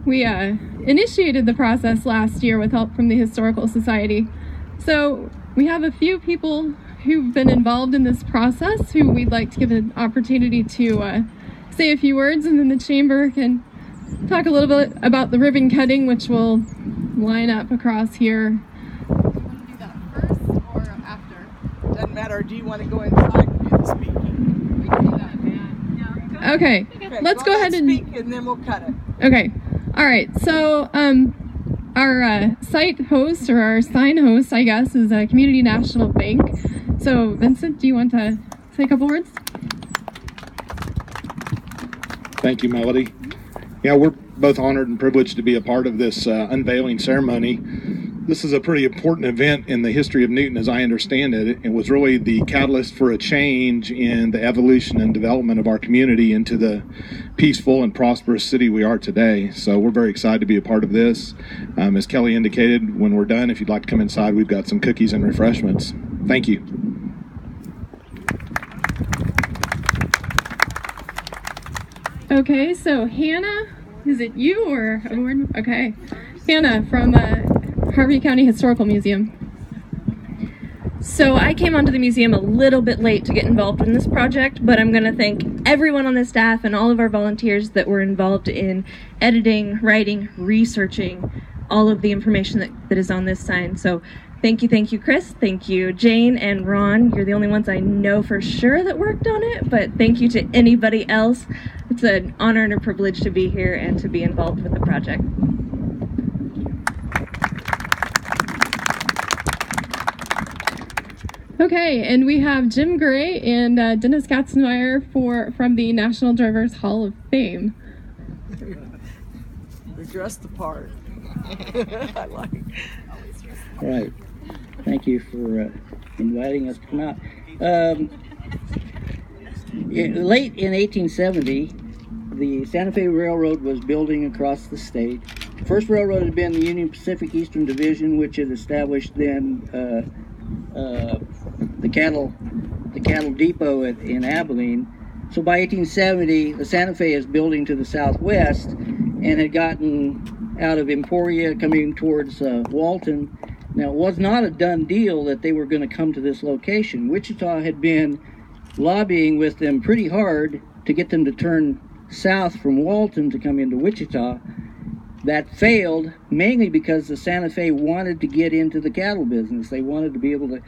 We initiated the process last year with help from the Historical Society. So we have a few people who've been involved in this process who we'd like to give an opportunity to say a few words, and then the chamber can talk a little bit about the ribbon cutting, which will line up across here. Do you want to do that first or after? Doesn't matter. Do you want to go inside and do the speaking? We can do that, yeah. Okay, let's go ahead and speak, and then we'll cut it. Okay. All right. So our site host, or our sign host, I guess, is Community National Bank. So Vincent, do you want to say a couple words? Thank you, Melody. Yeah, we're both honored and privileged to be a part of this unveiling ceremony. This is a pretty important event in the history of Newton, as I understand it. It was really the catalyst for a change in the evolution and development of our community into the peaceful and prosperous city we are today. So we're very excited to be a part of this. As Kelly indicated, when we're done, if you'd like to come inside, we've got some cookies and refreshments. Thank you. Okay, so Hannah, is it you or a board? Okay, Hannah from Harvey County Historical Museum. So I came onto the museum a little bit late to get involved in this project, but I'm going to thank everyone on the staff and all of our volunteers that were involved in editing, writing, researching all of the information that is on this sign. So thank you, Chris. Thank you, Jane and Ron. You're the only ones I know for sure that worked on it, but thank you to anybody else. It's an honor and a privilege to be here and to be involved with the project. Okay, and we have Jim Gray and Dennis Katzenmeyer from the National Drivers Hall of Fame. They're dressed the part. I like it. All right. Thank you for inviting us to come out. Late in 1870, the Santa Fe Railroad was building across the state. The first railroad had been the Union Pacific Eastern Division, which had established then the cattle depot in Abilene. So by 1870, the Santa Fe is building to the southwest and had gotten out of Emporia, coming towards Walton. Now, it was not a done deal that they were going to come to this location. Wichita had been lobbying with them pretty hard to get them to turn south from Walton to come into Wichita. That failed mainly because the Santa Fe wanted to get into the cattle business. They wanted to be able to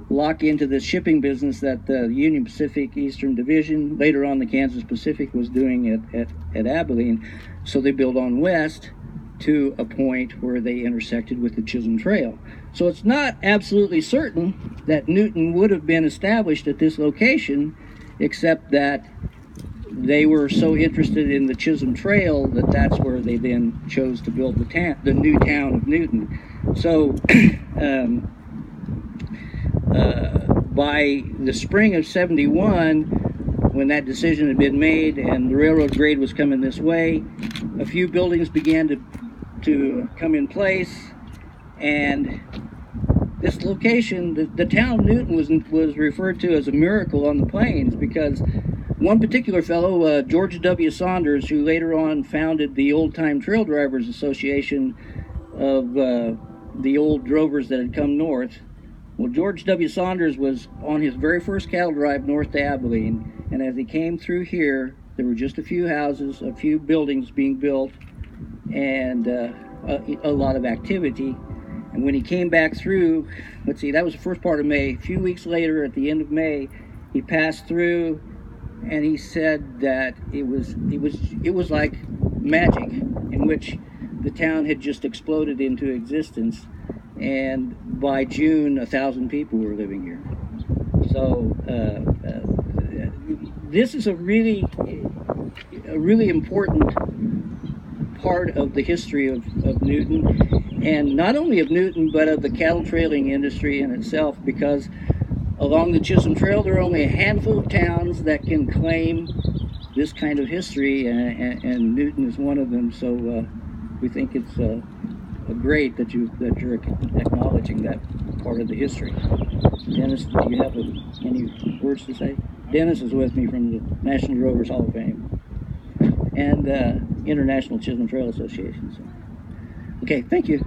lock into the shipping business that the Union Pacific Eastern Division, later on the Kansas Pacific, was doing at Abilene. So they built on west to a point where they intersected with the Chisholm Trail. So it's not absolutely certain that Newton would have been established at this location, except that they were so interested in the Chisholm Trail that that's where they then chose to build the new town of Newton. So by the spring of 71, when that decision had been made and the railroad grade was coming this way, a few buildings began to come in place, and this location, the town of Newton, was referred to as a miracle on the plains, because one particular fellow, George W. Saunders, who later on founded the Old Time Trail Drivers Association of the old drovers that had come north. Well, George W. Saunders was on his very first cattle drive north to Abilene, and as he came through here, there were just a few houses, a few buildings being built, and a lot of activity. And when he came back through, let's see, that was the first part of May. A few weeks later, at the end of May, he passed through, and he said that it was like magic, in which the town had just exploded into existence, and by June 1,000 people were living here. So this is a really important part of the history of Newton, and not only of Newton but of the cattle trailing industry in itself, because along the Chisholm Trail there are only a handful of towns that can claim this kind of history, and Newton is one of them. So we think it's great that you're acknowledging that part of the history. Dennis, do you have any words to say? Dennis is with me from the National Drovers Hall of Fame, and International Chisholm Trail Association. So. Okay, thank you.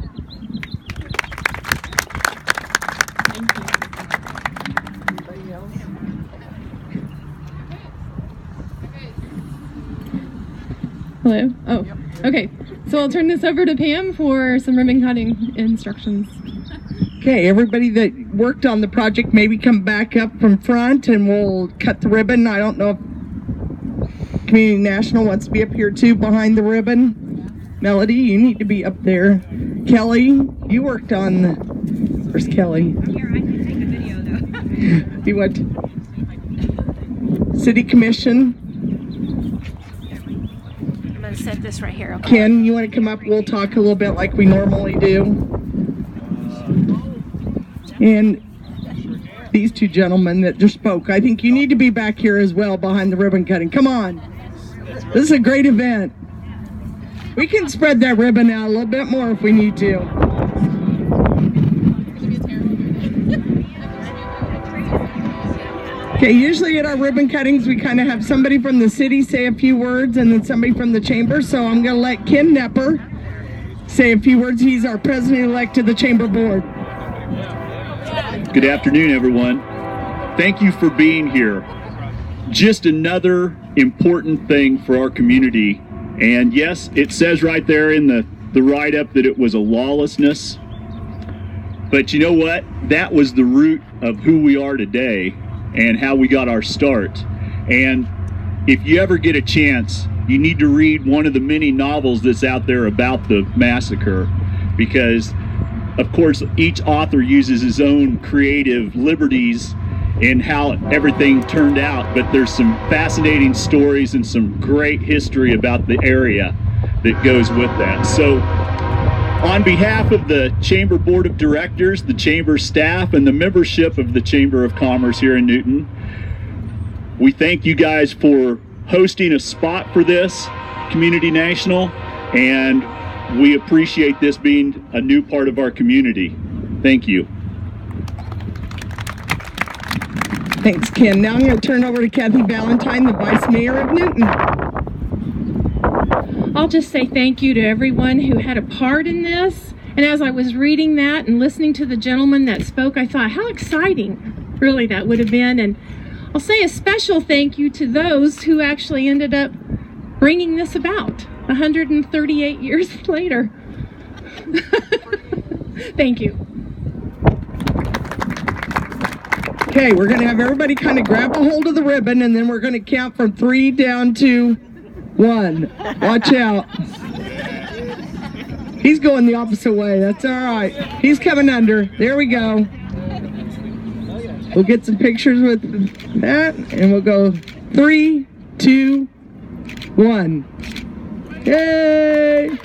Hello? Oh, okay. So I'll turn this over to Pam for some ribbon cutting instructions. Okay, everybody that worked on the project, maybe come back up from front and we'll cut the ribbon. I don't know if Community National wants to be up here too behind the ribbon. Melody, you need to be up there. Kelly, you worked on the... Where's Kelly? I'm here. I can take a video though. You went... City Commission. I'm going to set this right here. Okay. Ken, you want to come up? We'll talk a little bit like we normally do. And these two gentlemen that just spoke, I think you need to be back here as well behind the ribbon cutting. Come on. This is a great event. We can spread that ribbon out a little bit more if we need to. Okay, usually at our ribbon cuttings, we kind of have somebody from the city say a few words and then somebody from the chamber. So I'm going to let Ken Nepper say a few words. He's our president-elect of the Chamber Board. Good afternoon, everyone. Thank you for being here. Just another important thing for our community. And yes, it says right there in the write-up that it was a lawlessness. But you know what? That was the root of who we are today and how we got our start. And if you ever get a chance, you need to read one of the many novels that's out there about the massacre, because of course each author uses his own creative liberties in how everything turned out, but there's some fascinating stories and some great history about the area that goes with that. So on behalf of the Chamber Board of Directors, the Chamber staff, and the membership of the Chamber of Commerce here in Newton, we thank you guys for hosting a spot for this Community National, and we appreciate this being a new part of our community. Thank you. Thanks, Ken. Now I'm going to turn over to Kathy Valentine, the Vice Mayor of Newton. I'll just say thank you to everyone who had a part in this. And as I was reading that and listening to the gentleman that spoke, I thought how exciting really that would have been. And I'll say a special thank you to those who actually ended up bringing this about 138 years later. Thank you. Okay, we're going to have everybody kind of grab a hold of the ribbon, and then we're going to count from 3 down to 1. Watch out. He's going the opposite way. That's all right. He's coming under. There we go. We'll get some pictures with that, and we'll go 3, 2, 1. Yay!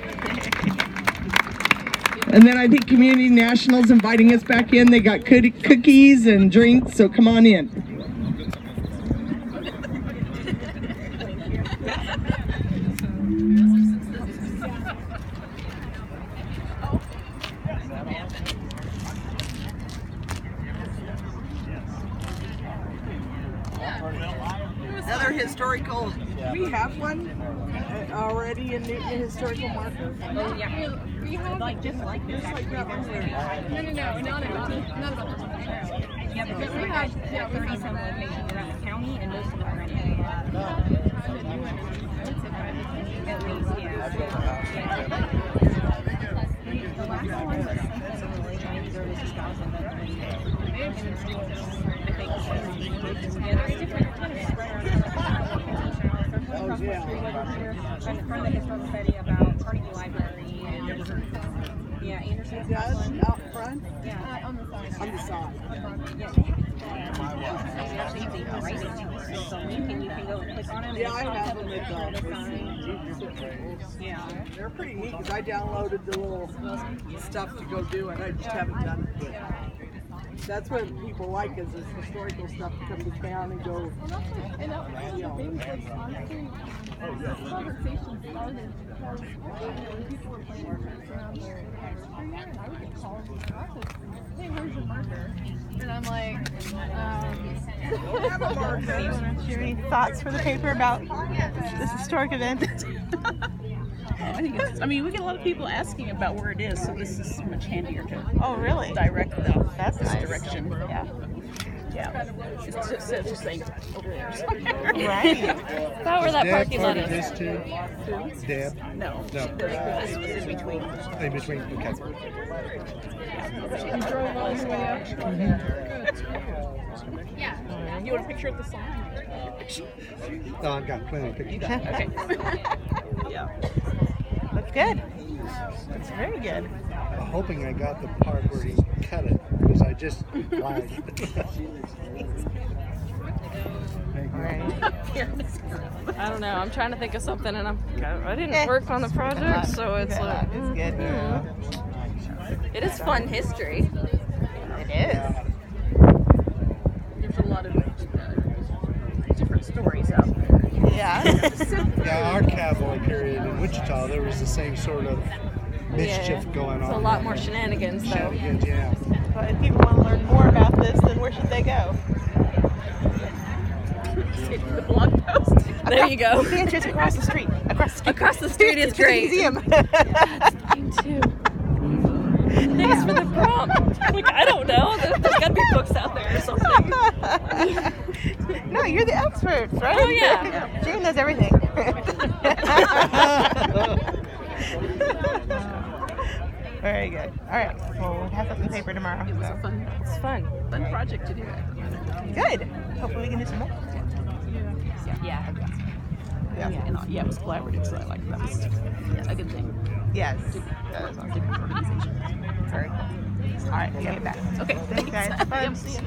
And then I think Community National's inviting us back in. They got cookies and drinks, so come on in. Another historical. We have one already in Newton, historical marker. Oh, yeah. We have Like just like this. just like that one there. No, not at all. Not at all. Yeah, but we have 30-some locations around the county, and most of them are in at least, yeah. The last one was something in the late 90s, early 2000s. I think together. It's different kind of spread around. From the historical study about Carnegie Library and yeah, Anderson's got one out front. Yeah, On the side. On the side. Yeah, they actually have the writing. So you can go and click on them. Yeah, I have them at Yeah. They're pretty neat because I downloaded the little stuff to go do it. I just haven't done it yet. That's what people like is this historical stuff to come to town and go. And that was one of the things, like, honestly, this conversation started because people were playing markers around the every year, and I would get calls from the office, hey, where's your marker? And I'm like, Have a marker. Do you have any thoughts for the paper about this historic event? I think it's, I mean, we get a lot of people asking about where it is, so this is much handier to really? direct them. That's this nice. direction. Yeah. Yeah. It's just saying over there somewhere. Right. About where that parking lot is. This too? Deb? No. No. This was in between. In between, okay. You drove all the way out. Yeah. You want a picture of the sign? No, I've got plenty of pictures. Okay. Yeah. That's good. That's very good. I'm hoping I got the part where he cut it, because I just lied. I don't know. I'm trying to think of something, and I didn't work on the project, so it's like It's good. it is fun history. It is. There's a lot of different stories out there. Yeah. Yeah, our cowboy period in Wichita, there was the same sort of mischief going on. It's a lot more shenanigans, though. Shenanigans, yeah. But if people want to learn more about this, then where should they go? The blog post. There you go. The entrance across the street. Across the street is great. Museum. That's mine too. Thanks for the prompt. Like, I don't know. There's got to be books out there or something. No, you're the experts, right? Oh, yeah. Jane knows everything. Very good. All right. Well, we'll have some paper tomorrow. It was So. a fun project to do that. Good. Hopefully we can do some more. Yeah. Yeah, it was collaborative, so I like that. Was a good thing. Yes. That was on different organizations. Very cool. All right, we'll get back. Okay, Thanks, guys. Yep, Bye. see ya.